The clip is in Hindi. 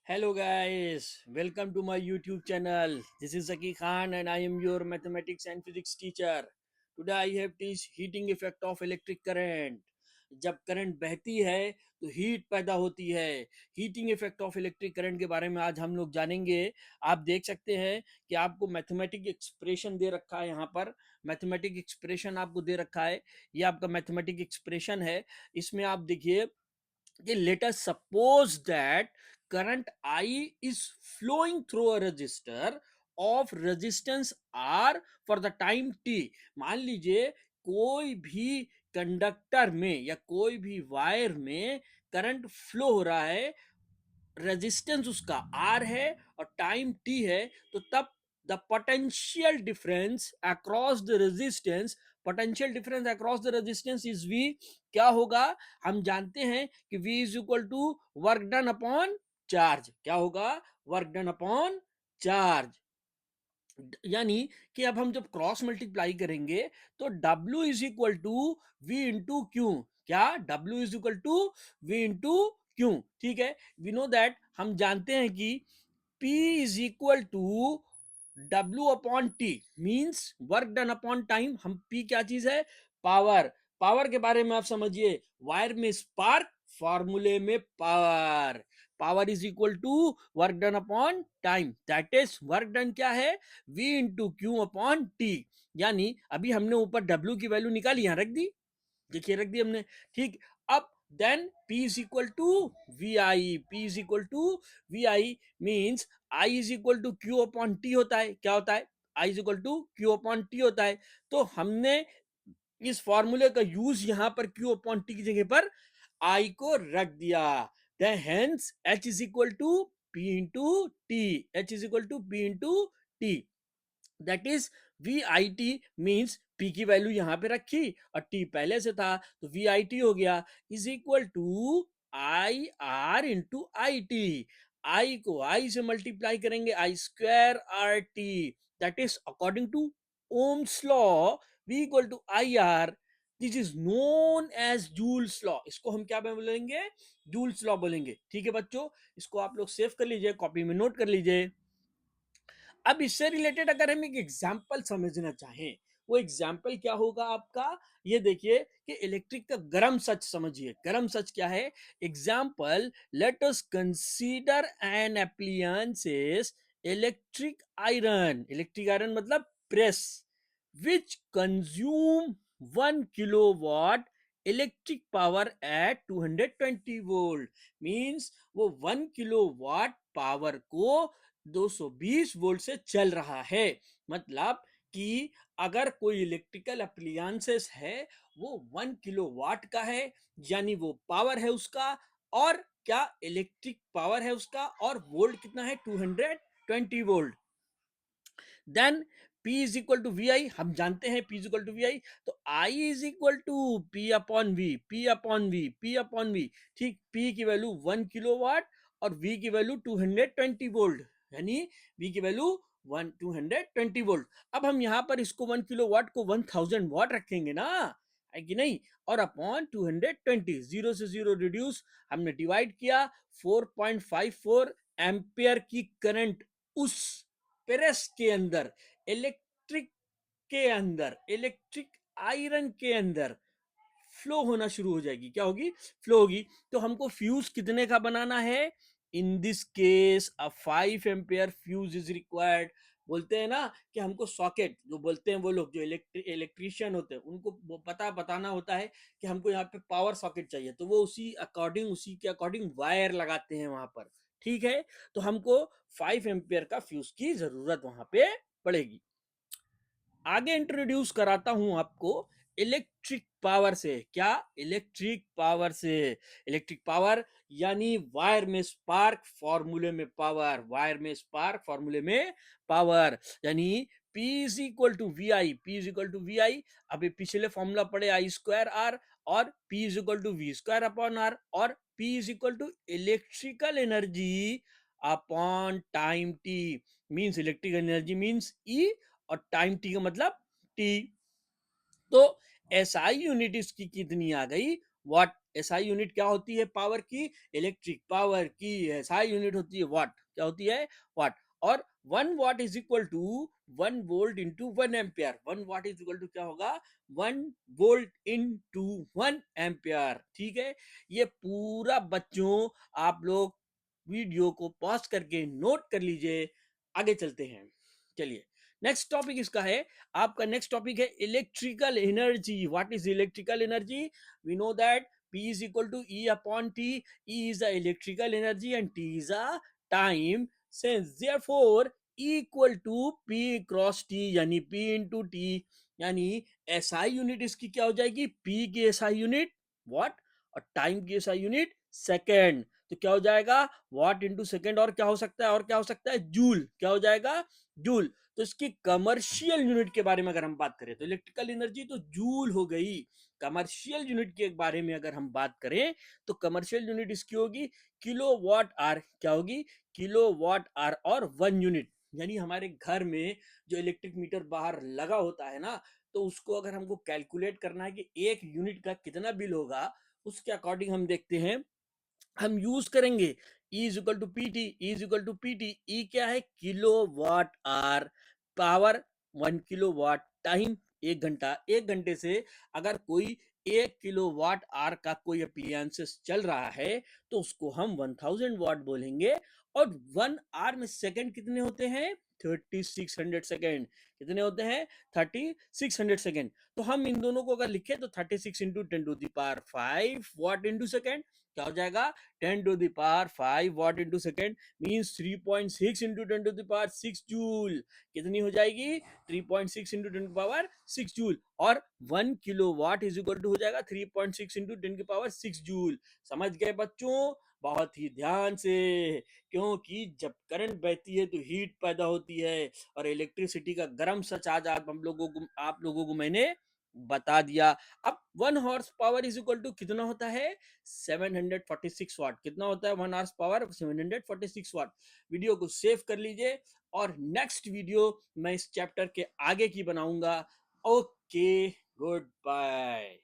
Hello guys, welcome to my YouTube channel. This is Zaki Khan and I am your mathematics and physics teacher. Today I have teach heating effect of electric current. जब करंट बहती है तो हीट पैदा होती है. Heating effect of electric current के बारे में आज हम लोग जानेंगे. आप देख सकते हैं कि आपको मैथमेटिक एक्सप्रेशन दे रखा है. यहाँ पर मैथमेटिक एक्सप्रेशन आपको दे रखा है. ये आपका मैथमेटिक एक्सप्रेशन है. इसमें आप देखिए कि let us suppose that current I is flowing through a resistor of resistance R for the time t. मान लीजिए कोई भी कंडक्टर में या कोई भी वायर में करंट फ्लो हो रहा है, रेजिस्टेंस उसका आर है और टाइम टी है, तो तब the potential difference across the resistance, potential difference across the resistance is V. क्या होगा? हम जानते हैं कि v is equal to work done upon charge. क्या होगा? Work done upon charge. यानी कि अब हम जब क्रॉस मल्टीप्लाई करेंगे तो W is equal to V into Q. क्या? W is equal to V into Q. ठीक है. वी नो दैट, हम जानते हैं कि P is equal to W upon T means work done upon time. हम P क्या चीज है? पावर. पावर के बारे में आप समझिए. वायर में स्पार्क, फॉर्मूले में power. Power is equal to work done upon time. That is work done क्या है? V into Q upon T. यानी अभी हमने ऊपर W की वैल्यू निकाली, यहां रख दी. देखिए रख दी हमने. ठीक. अब then P is equal to V I. P is equal to V I means I is equal to Q upon T होता है. क्या होता है? I is equal to Q upon T होता है. तो हमने इस फॉर्मूले का यूज यहां पर क्यू अपॉन टी की जगह पर I को रख दिया. Hence H is equal to P into T. H is equal to P into T. That is V I T means P की वैल्यू यहां पे रखी और टी पहले से था तो वी आई टी हो गया is equal to I R into I T. I को आई से मल्टीप्लाई करेंगे, I square R T. That is according to Ohm's law V equal to I R. This is known as Joule's law. इसको हम क्या बोलेंगे? जूल्स लॉ बोलेंगे. ठीक है बच्चों, इसको आप लोग सेव कर लीजिए, कॉपी में नोट कर लीजिए. अब इससे रिलेटेड अगर हम एक एग्जाम्पल समझना चाहें, वो एग्जाम्पल क्या होगा आपका? ये देखिए कि इलेक्ट्रिक का गरम सच समझिए. गरम सच क्या है? Example, let us consider an appliances electric iron. Electric iron मतलब press, which consume 1 kilowatt electric power at 220 volt. Means वो 1 किलोवाट पावर को 220 वोल्ट से चल रहा है. मतलब कि अगर कोई इलेक्ट्रिकल अप्लायंसेस है वो 1 किलोवाट का है, यानी वो पावर है उसका, और क्या इलेक्ट्रिक पावर है उसका, और वोल्ट कितना है? 220 volt. Then P is equal to V I. हम जानते हैं P is equal to V I, तो I is equal to P upon V. P upon V, P upon V. ठीक. P की वैल्यू 1 किलोवाट और V की वैल्यू 220 वोल्ट, यानी V की वैल्यू 220 वोल्ट. अब हम यहां पर इसको 1 किलोवाट को 1000 वाट रखेंगे ना, है कि नहीं? और अपॉन 220, जीरो से जीरो रिड्यूस, हमने डिवाइड किया. 4.54 एम्पियर की करंट उस प्रेस के अंदर, इलेक्ट्रिक के अंदर, इलेक्ट्रिक आयरन के अंदर फ्लो होना शुरू हो जाएगी. क्या होगी? फ्लो होगी. तो हमको फ्यूज कितने का बनाना है? In this case a 5 ampere fuse is required. बोलते हैं ना कि हमको सॉकेट, जो बोलते हैं वो लोग जो इलेक्ट्रिशियन होते हैं, उनको बताना होता है कि हमको यहाँ पे पावर सॉकेट चाहिए, तो वो उसी के अकॉर्डिंग वायर लगाते हैं वहां पर. ठीक है. तो हमको 5 एम्पियर का फ्यूज की जरूरत वहां पे पड़ेगी. आगे इंट्रोड्यूस कराता हूं आपको इलेक्ट्रिक पावर से. क्या? इलेक्ट्रिक पावर से. इलेक्ट्रिक पावर यानी वायर में स्पार्क, फॉर्मूले में पावर. वायर में स्पार्क, फॉर्मूले में पावर. यानी P is equal to V I. P is equal to V I. अभी पिछले फॉर्मूला पड़े आई स्क्वायर आर, और P is equal to V square upon R, और P is equal to electrical energy upon time T. Means electrical energy means E, और टाइम टी का मतलब टी. तो एसआई यूनिट इसकी कितनी आ गई? वाट एसआई यूनिट क्या होती है पावर की, इलेक्ट्रिक पावर की एसआई यूनिट होती है वाट, क्या होती है वाट। और 1 watt is equal to 1 volt into 1 ampere. 1 watt is equal to क्या होगा, 1 वोल्ट इंटू 1 एम्पियर। ठीक है, ये पूरा बच्चों आप लोग वीडियो को पॉज करके नोट कर लीजिए। आगे चलते हैं, चलिए नेक्स्ट टॉपिक इसका है, आपका नेक्स्ट टॉपिक है electrical energy. What is electrical energy? We know that P is equal to E upon T. E is the electrical energy and T is a time sense. Therefore, E equal to P cross T, यानी P into T, यानी SI यूनिट इसकी क्या हो जाएगी, P की SI यूनिट वॉट और टाइम की SI यूनिट सेकेंड। तो क्या हो जाएगा, वॉट इंटू सेकेंड, और क्या हो सकता है, और क्या हो सकता है, जूल। क्या हो जाएगा, जूल। तो इसकी कमर्शियल यूनिट के बारे में अगर हम बात करें तो इलेक्ट्रिकल एनर्जी तो जूल हो गई। कमर्शियल यूनिट के बारे में अगर हम बात करें तो कमर्शियल यूनिट इसकी होगी किलो वॉट आर। क्या होगी, किलो वॉट आर और 1 यूनिट। यानी हमारे घर में जो इलेक्ट्रिक मीटर बाहर लगा होता है ना, तो उसको अगर हमको कैलकुलेट करना है कि 1 यूनिट का कितना बिल होगा, उसके अकॉर्डिंग हम देखते हैं, हम यूज करेंगे E is equal to P T. E is equal to P T. E क्या है, kilowatt hour, power 1 kilowatt, time 1 घंटा। 1 घंटे से अगर कोई 1 किलो वाट आर का कोई अप्लियंसेस चल रहा है तो उसको हम 1000 वाट बोलेंगे। और 1 आवर में सेकंड कितने होते हैं, 3600 सेकेंड। कितने होते हैं, 3600 सेकेंड। तो हम इन दोनों को अगर लिखे तो 36 into 10 to the power 5 watt into second. क्या हो जाएगा, 10 to the power 5 watt into second means 3.6 into 10 to the power 6 joule. कितनी हो जाएगी, 3.6 into 10 to the power 6 joule. और 1 kilowatt is equal to हो जाएगा 3.6 इंटू 10 की पावर 6 जूल। समझ गए बच्चों, बहुत ही ध्यान से, क्योंकि जब करंट बहती है तो हीट पैदा होती है। और इलेक्ट्रिसिटी का गर्म सच आज आप लोगों को मैंने बता दिया। अब 1 horse power is equal to कितना होता है, 746 वाट। कितना होता है 1 हॉर्स पावर, 746 वाट। वीडियो को सेव कर लीजिए और नेक्स्ट वीडियो मैं इस चैप्टर के आगे की बनाऊंगा। Okay, good bye.